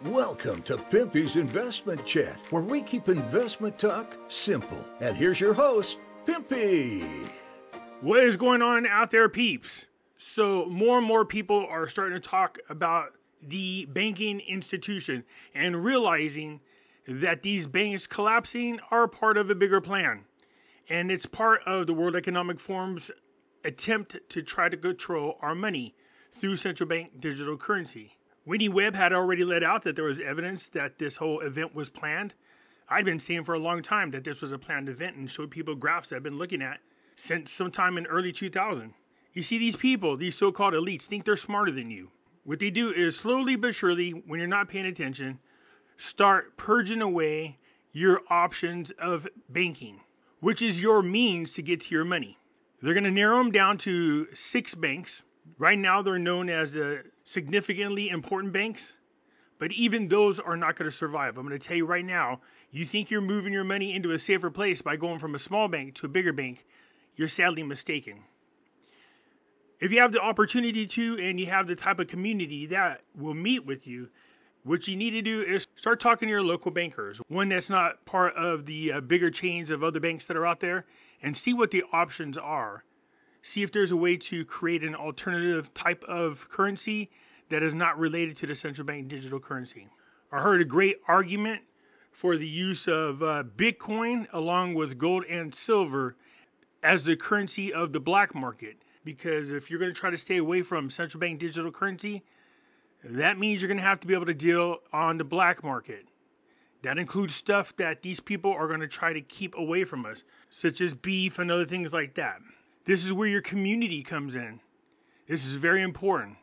Welcome to Pimpy's Investment Chat, where we keep investment talk simple. And here's your host, Pimpy. What is going on out there, peeps? So more and more people are starting to talk about the banking institution and realizing that these banks collapsing are part of a bigger plan. And it's part of the World Economic Forum's attempt to try to control our money through central bank digital currency. Winnie Webb had already let out that there was evidence that this whole event was planned. I'd been saying for a long time that this was a planned event and showed people graphs that I've been looking at since sometime in early 2000. You see, these people, these so-called elites, think they're smarter than you. What they do is slowly but surely, when you're not paying attention, start purging away your options of banking, which is your means to get to your money. They're going to narrow them down to 6 banks. Right now, they're known as the significantly important banks, but even those are not going to survive. I'm going to tell you right now, you think you're moving your money into a safer place by going from a small bank to a bigger bank, you're sadly mistaken. If you have the opportunity to, and you have the type of community that will meet with you, what you need to do is start talking to your local bankers, one that's not part of the bigger chains of other banks that are out there, and see what the options are. See if there's a way to create an alternative type of currency that is not related to the central bank digital currency. I heard a great argument for the use of Bitcoin along with gold and silver as the currency of the black market. Because if you're going to try to stay away from central bank digital currency, that means you're going to have to be able to deal on the black market. That includes stuff that these people are going to try to keep away from us, such as beef and other things like that. This is where your community comes in. This is very important.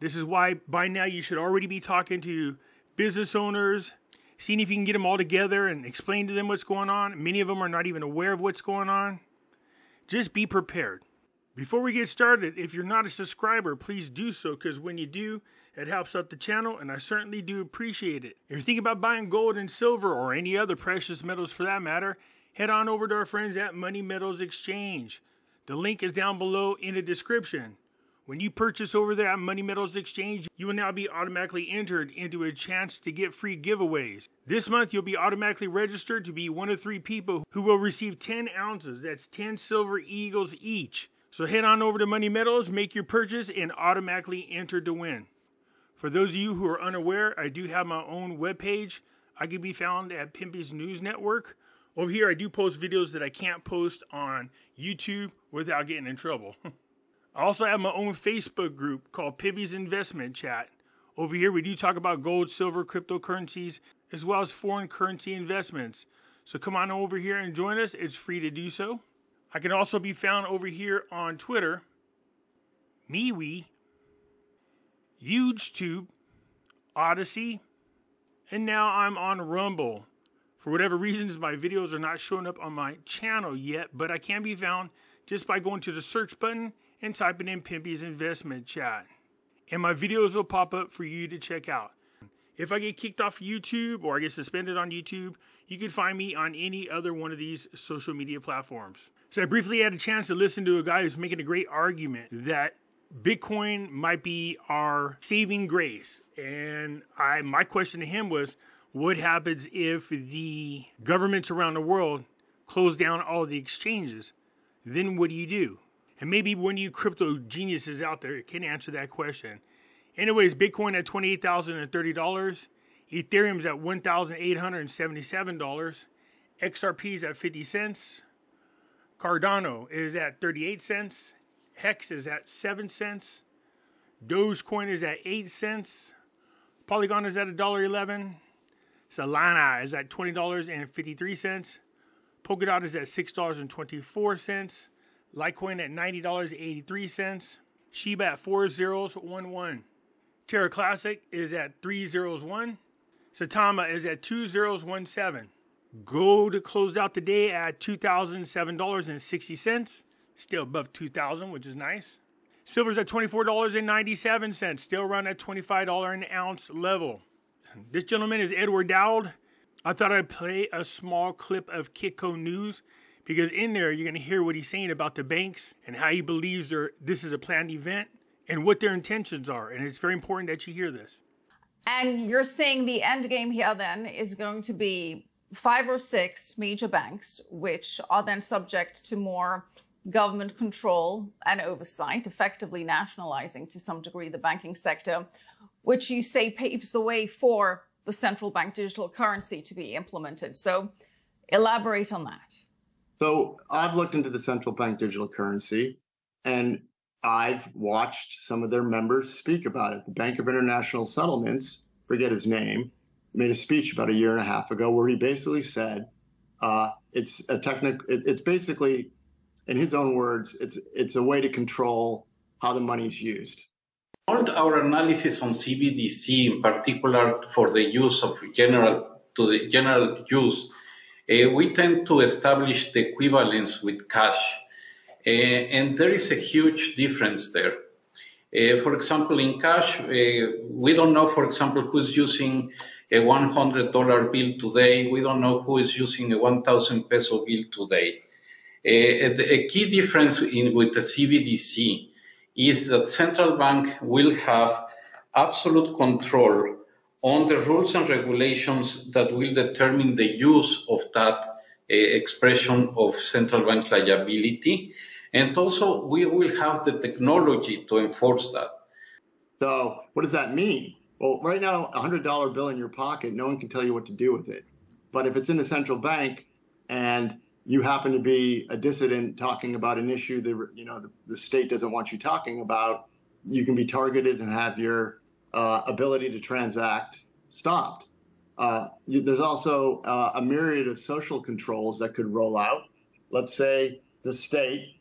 This is why by now you should already be talking to business owners, seeing if you can get them all together and explain to them what's going on. Many of them are not even aware of what's going on. Just be prepared. Before we get started, if you're not a subscriber, please do so, because when you do, it helps out the channel, and I certainly do appreciate it. If you're thinking about buying gold and silver or any other precious metals for that matter, head on over to our friends at Money Metals Exchange. The link is down below in the description. When you purchase over there at Money Metals Exchange, you will now be automatically entered into a chance to get free giveaways. This month, you'll be automatically registered to be one of 3 people who will receive 10 ounces. That's 10 silver eagles each. So head on over to Money Metals, make your purchase, and automatically enter to win. For those of you who are unaware, I do have my own webpage. I can be found at Pimpy's News Network. Over here, I do post videos that I can't post on YouTube without getting in trouble. I also have my own Facebook group called Pimpy's Investment Chat. Over here, we do talk about gold, silver, cryptocurrencies, as well as foreign currency investments. So come on over here and join us. It's free to do so. I can also be found over here on Twitter, MeWe, YouTube, Odyssey, and now I'm on Rumble. For whatever reasons, my videos are not showing up on my channel yet, but I can be found just by going to the search button and typing in Pimpy's Investment Chat. And my videos will pop up for you to check out. If I get kicked off YouTube or I get suspended on YouTube, you can find me on any other one of these social media platforms. So I briefly had a chance to listen to a guy who's making a great argument that Bitcoin might be our saving grace. And my question to him was, what happens if the governments around the world close down all the exchanges? Then what do you do? And maybe one of you crypto geniuses out there can answer that question. Anyways, Bitcoin at $28,030. Ethereum's at $1,877. XRP's at 50 cents. Cardano is at 38 cents. Hex is at 7 cents. Dogecoin is at 8 cents. Polygon is at $1.11. Solana is at $20.53. Polkadot is at $6.24. Litecoin at $90.83. Shiba at 4011. Terra Classic is at 301. Satama is at 2017. Gold closed out the day at $2,007.60. Still above 2,000, which is nice. Silver's at $24.97. Still around that $25 an ounce level. This gentleman is Edward Dowd. I thought I'd play a small clip of Kitco News because in there you're going to hear what he's saying about the banks and how he believes this is a planned event and what their intentions are. And it's very important that you hear this. And you're saying the end game here then is going to be 5 or 6 major banks, which are then subject to more government control and oversight, effectively nationalizing to some degree the banking sector, which you say paves the way for the central bank digital currency to be implemented. So elaborate on that. So I've looked into the central bank digital currency, and I've watched some of their members speak about it. The Bank of International Settlements, forget his name, made a speech about a year and a half ago where he basically said it's basically, in his own words, it's a way to control how the money is used. All our analysis on CBDC, in particular for the use of general use, we tend to establish the equivalence with cash. And there is a huge difference there. For example, in cash, we don't know, for example, who's using a $100 bill today. We don't know who is using a 1,000 peso bill today. A key difference with the CBDC is that central bank will have absolute control on the rules and regulations that will determine the use of that expression of central bank liability. And also, we will have the technology to enforce that. So what does that mean? Well, right now, a $100 bill in your pocket, no one can tell you what to do with it. But if it's in the central bank and you happen to be a dissident talking about an issue that the state doesn't want you talking about, you can be targeted and have your ability to transact stopped. There's also a myriad of social controls that could roll out. Let's say the state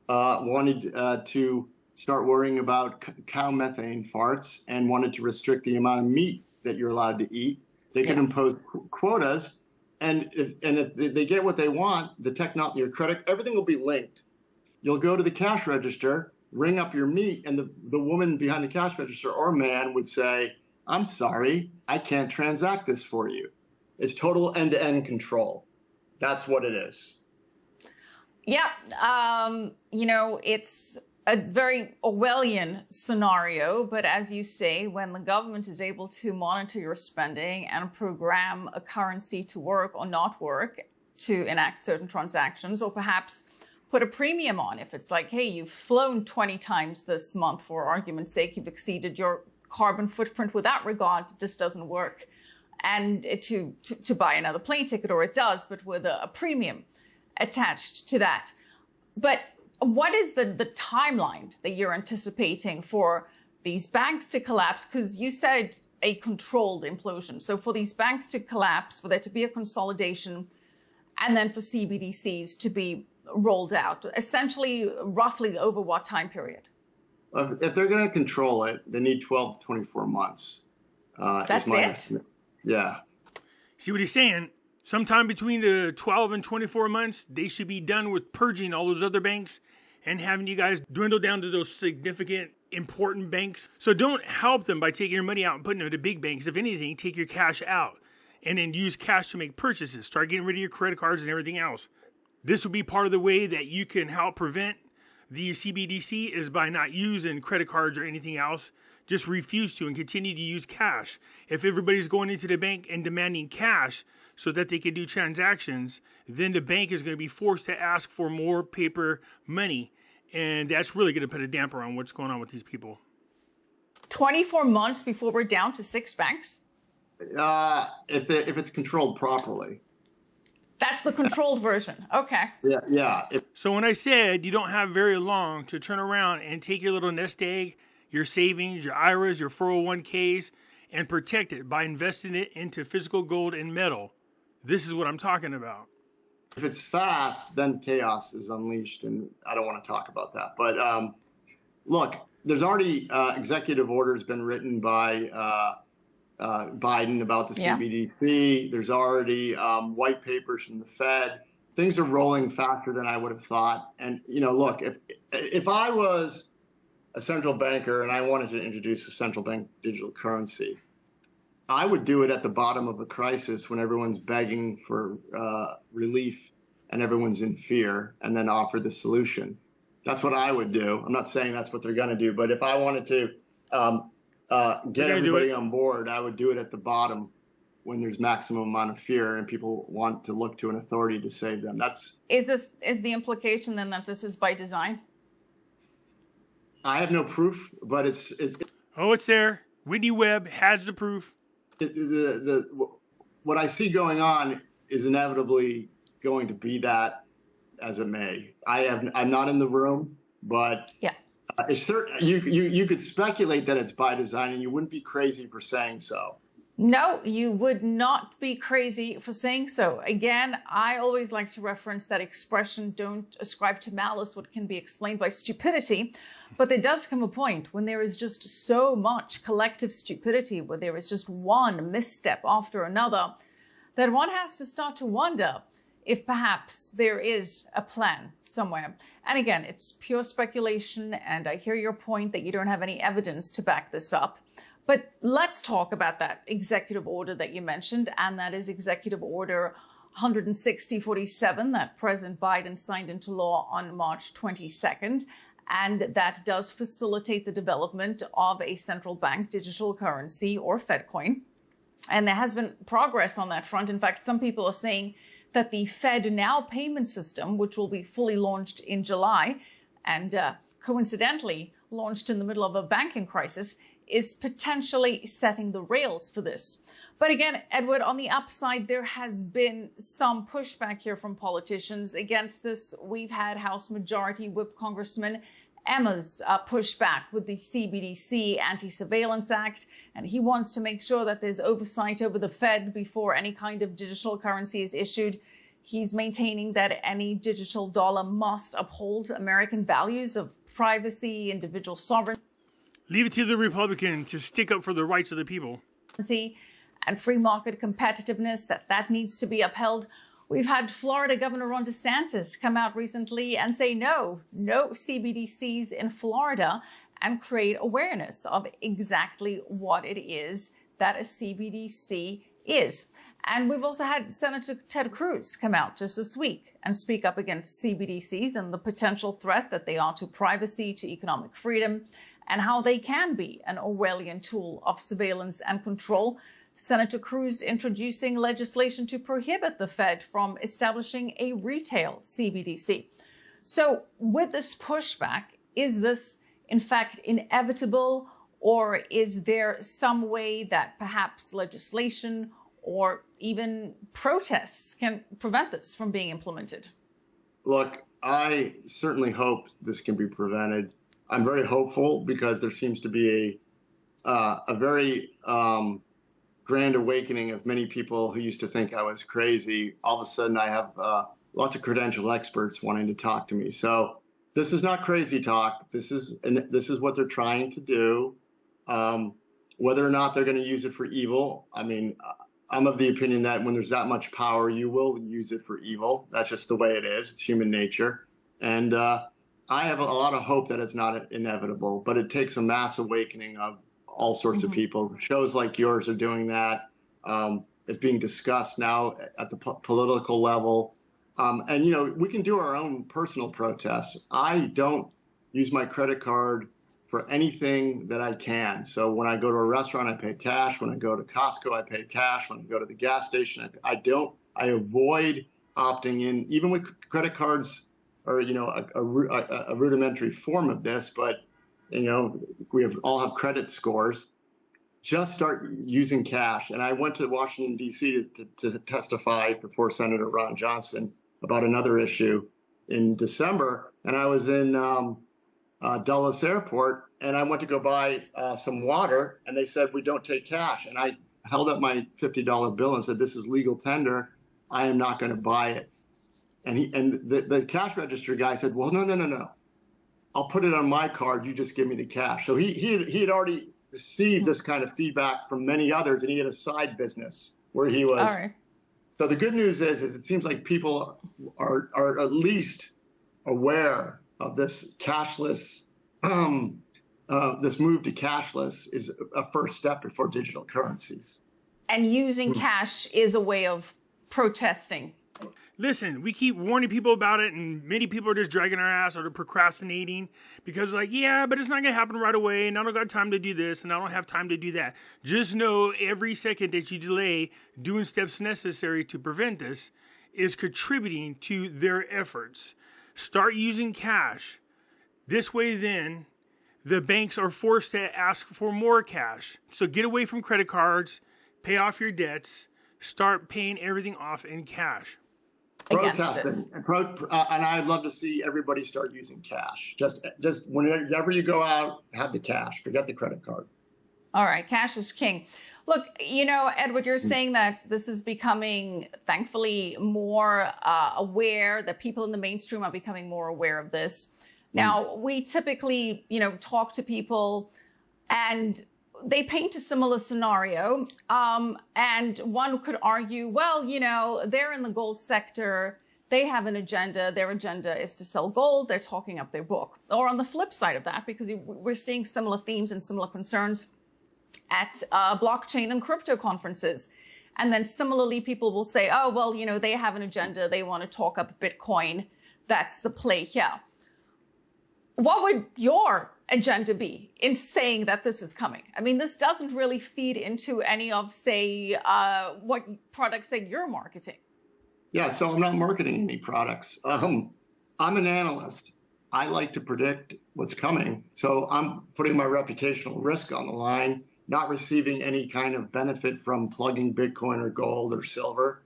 wanted to start worrying about cow methane farts and wanted to restrict the amount of meat that you're allowed to eat. They could impose quotas, and if they get what they want, your credit, everything will be linked. You'll go to the cash register, ring up your meat, and the woman behind the cash register or man would say, "I'm sorry, I can't transact this for you." It's total end-to-end control. That's what it is. Yeah, it's a very Orwellian scenario, but as you say, when the government is able to monitor your spending and program a currency to work or not work to enact certain transactions, or perhaps put a premium on, if it's like, hey, you've flown 20 times this month, for argument's sake, you've exceeded your carbon footprint with that regard, this doesn't work, and to buy another plane ticket, or it does, but with a premium attached to that. But what is the timeline that you're anticipating for these banks to collapse? Because you said a controlled implosion. So for these banks to collapse, for there to be a consolidation, and then for CBDCs to be rolled out, essentially, roughly over what time period? If they're going to control it, they need 12 to 24 months. That's it? Estimate. Yeah. See what he's saying? Sometime between the 12 and 24 months, they should be done with purging all those other banks and having you guys dwindle down to those significant, important banks. So don't help them by taking your money out and putting it into big banks. If anything, take your cash out and then use cash to make purchases. Start getting rid of your credit cards and everything else. This will be part of the way that you can help prevent the CBDC is by not using credit cards or anything else. Just refuse to and continue to use cash. If everybody's going into the bank and demanding cash so that they can do transactions, then the bank is going to be forced to ask for more paper money. And that's really going to put a damper on what's going on with these people. 24 months before we're down to 6 banks? If it's controlled properly. That's the controlled version. Okay. Yeah. So when I said you don't have very long to turn around and take your little nest egg, your savings, your IRAs, your 401ks, and protect it by investing it into physical gold and metal, this is what I'm talking about. If it's fast, then chaos is unleashed, and I don't want to talk about that. But look, there's already executive orders been written by Biden about the CBDC. There's already white papers from the Fed. Things are rolling faster than I would have thought. And look, if I was a central banker and I wanted to introduce a central bank digital currency, I would do it at the bottom of a crisis when everyone's begging for relief and everyone's in fear, and then offer the solution. That's what I would do. I'm not saying that's what they're going to do, but if I wanted to get everybody on board, I would do it at the bottom when there's maximum amount of fear and people want to look to an authority to save them. Is the implication then that this is by design? I have no proof, but it's there. Whitney Webb has the proof. What I see going on is inevitably going to be that, as it may. I'm not in the room, but yeah, it's certain. You could speculate that it's by design, and you wouldn't be crazy for saying so. No, you would not be crazy for saying so. Again, I always like to reference that expression, don't ascribe to malice what can be explained by stupidity. But there does come a point when there is just so much collective stupidity, where there is just one misstep after another, that one has to start to wonder if perhaps there is a plan somewhere. And again, it's pure speculation, and I hear your point that you don't have any evidence to back this up. But let's talk about that executive order that you mentioned, and that is Executive Order 16047 that President Biden signed into law on March 22nd. And that does facilitate the development of a central bank digital currency, or Fedcoin. And there has been progress on that front. In fact, some people are saying that the Fed Now payment system, which will be fully launched in July and coincidentally launched in the middle of a banking crisis, is potentially setting the rails for this. But again, Edward, on the upside, there has been some pushback here from politicians against this. We've had House Majority Whip Congressman Emma's pushback with the CBDC Anti-Surveillance Act, and he wants to make sure that there's oversight over the Fed before any kind of digital currency is issued. He's maintaining that any digital dollar must uphold American values of privacy, individual sovereignty. Leave it to the Republican to stick up for the rights of the people. And free market competitiveness, that needs to be upheld. We've had Florida Governor Ron DeSantis come out recently and say no CBDCs in Florida, and create awareness of exactly what it is that a CBDC is. And we've also had Senator Ted Cruz come out just this week and speak up against CBDCs and the potential threat that they are to privacy, to economic freedom, and how they can be an Orwellian tool of surveillance and control. Senator Cruz introducing legislation to prohibit the Fed from establishing a retail CBDC. So with this pushback, is this in fact inevitable, or is there some way that perhaps legislation or even protests can prevent this from being implemented? Look, I certainly hope this can be prevented. I'm very hopeful because there seems to be a very grand awakening of many people who used to think I was crazy. All of a sudden, I have lots of credentialed experts wanting to talk to me. So this is not crazy talk. This is what they're trying to do. Whether or not they're going to use it for evil, I mean, I'm of the opinion that when there's that much power, you will use it for evil. That's just the way it is. It's human nature. And I have a lot of hope that it's not inevitable, but it takes a mass awakening of all sorts of people. Shows like yours are doing that. It's being discussed now at the political level. And, you know, we can do our own personal protests. I don't use my credit card for anything that I can. So when I go to a restaurant, I pay cash. When I go to Costco, I pay cash. When I go to the gas station, I avoid opting in, even with credit cards, or, you know, a rudimentary form of this, but, you know, all have credit scores. Just start using cash. And I went to Washington, D.C. to testify before Senator Ron Johnson about another issue in December. And I was in Dulles Airport, and I went to go buy some water, and they said, we don't take cash. And I held up my $50 bill and said, this is legal tender. I am not going to buy it. And the cash register guy said, well, no. I'll put it on my card. You just give me the cash. So he had already received this kind of feedback from many others, and he had a side business where he was. All right. So the good news is it seems like people are at least aware of this cashless, this move to cashless is a first step before digital currencies. And using cash is a way of protesting Listen, we keep warning people about it, and many people are just dragging our ass or they're procrastinating because, like, yeah, but it's not going to happen right away, and I don't got time to do this, and I don't have time to do that. Just know every second that you delay doing steps necessary to prevent this is contributing to their efforts. Start using cash. This way, then, the banks are forced to ask for more cash. So get away from credit cards, pay off your debts, start paying everything off in cash. Protesting, and I'd love to see everybody start using cash. Just whenever you go out, have the cash. Forget the credit card. All right, cash is king. Look, you know, Edward, you're saying that this is becoming, thankfully, more aware, that people in the mainstream are becoming more aware of this. Now, we typically, you know, talk to people and they paint a similar scenario. And one could argue, well, you know, they're in the gold sector. They have an agenda. Their agenda is to sell gold. They're talking up their book. Or on the flip side of that, because we're seeing similar themes and similar concerns at blockchain and crypto conferences. And then similarly, people will say, oh, well, you know, they have an agenda. They want to talk up Bitcoin. That's the play here. What would your agenda be in saying that this is coming? I mean, this doesn't really feed into any of, say, what products that you're marketing. Yeah, so I'm not marketing any products. I'm an analyst. I like to predict what's coming. So I'm putting my reputational risk on the line, not receiving any kind of benefit from plugging Bitcoin or gold or silver.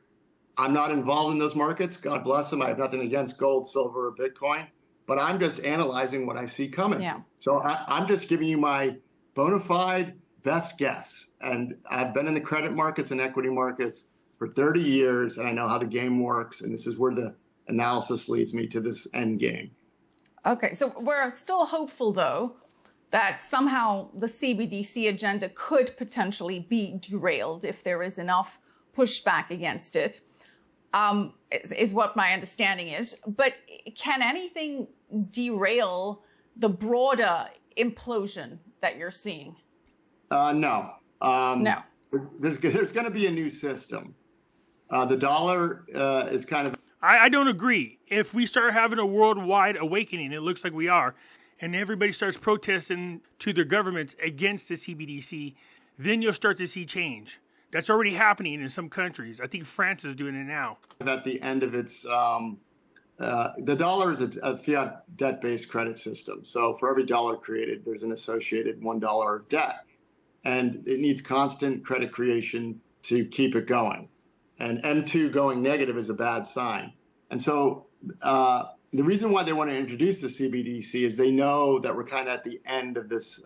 I'm not involved in those markets. God bless them. I have nothing against gold, silver, or Bitcoin. But I'm just analyzing what I see coming. Yeah. So I'm just giving you my bona fide best guess. And I've been in the credit markets and equity markets for 30 years, and I know how the game works. And this is where the analysis leads me to this end game. Okay, so we're still hopeful, though, that somehow the CBDC agenda could potentially be derailed if there is enough pushback against it. Is what my understanding is. But can anything derail the broader implosion that you're seeing? No. No. There's going to be a new system. The dollar is kind of... I don't agree. If we start having a worldwide awakening, it looks like we are, and everybody starts protesting to their governments against the CBDC, then you'll start to see change. That's already happening in some countries. I think France is doing it now. At the end of its, the dollar is a fiat debt-based credit system. So for every dollar created, there's an associated $1 debt. And it needs constant credit creation to keep it going. And M2 going negative is a bad sign. And so the reason why they want to introduce the CBDC is they know that we're kind of at the end of this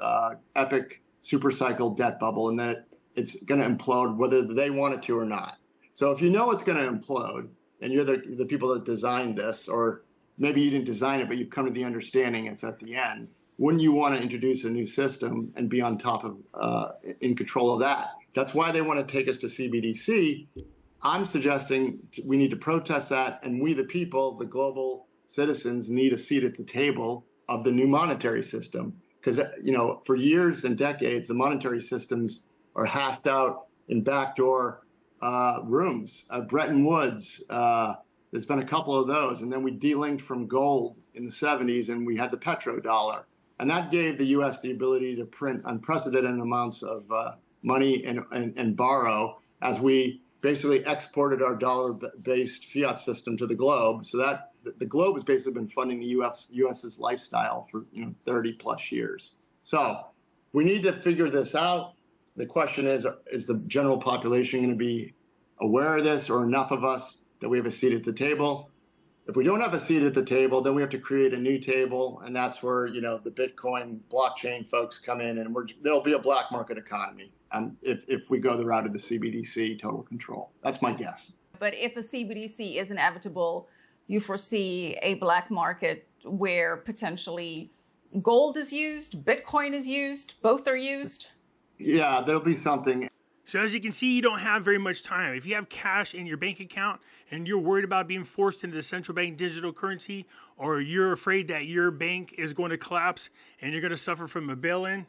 epic supercycle debt bubble, and that it's going to implode whether they want it to or not. So if you know it's going to implode, and you're the people that designed this, or maybe you didn't design it, but you've come to the understanding it's at the end, wouldn't you want to introduce a new system and be on top of, in control of that? That's why they want to take us to CBDC. I'm suggesting we need to protest that, and we, the people, the global citizens, need a seat at the table of the new monetary system. Because, you know, for years and decades, the monetary systems are hashed out in backdoor rooms. Bretton Woods, there's been a couple of those. And then we delinked from gold in the 70s, and we had the petrodollar. And that gave the U.S. the ability to print unprecedented amounts of money and borrow as we basically exported our dollar-based fiat system to the globe. So that the globe has basically been funding the U.S.'s lifestyle for 30 plus years. So we need to figure this out. The question is the general population going to be aware of this, or enough of us that we have a seat at the table? If we don't have a seat at the table, then we have to create a new table, and that's where the Bitcoin blockchain folks come in, and there'll be a black market economy if we go the route of the CBDC total control. That's my guess. But if a CBDC is inevitable, you foresee a black market where potentially gold is used, Bitcoin is used, both are used? Yeah, there'll be something. So as you can see, you don't have very much time. If you have cash in your bank account and you're worried about being forced into the central bank digital currency, or you're afraid that your bank is going to collapse and you're going to suffer from a bail-in,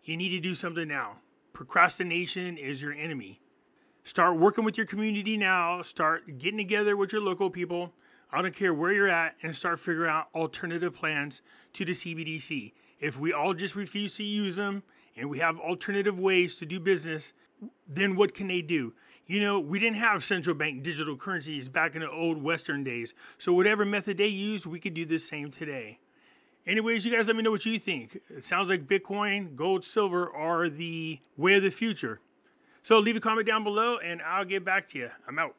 you need to do something now. Procrastination is your enemy. Start working with your community now. Start getting together with your local people. I don't care where you're at, and start figuring out alternative plans to the CBDC. If we all just refuse to use them and we have alternative ways to do business, then what can they do? You know, we didn't have central bank digital currencies back in the old Western days. So whatever method they used, we could do the same today. Anyways, you guys let me know what you think. It sounds like Bitcoin, gold, silver are the way of the future. So leave a comment down below and I'll get back to you. I'm out.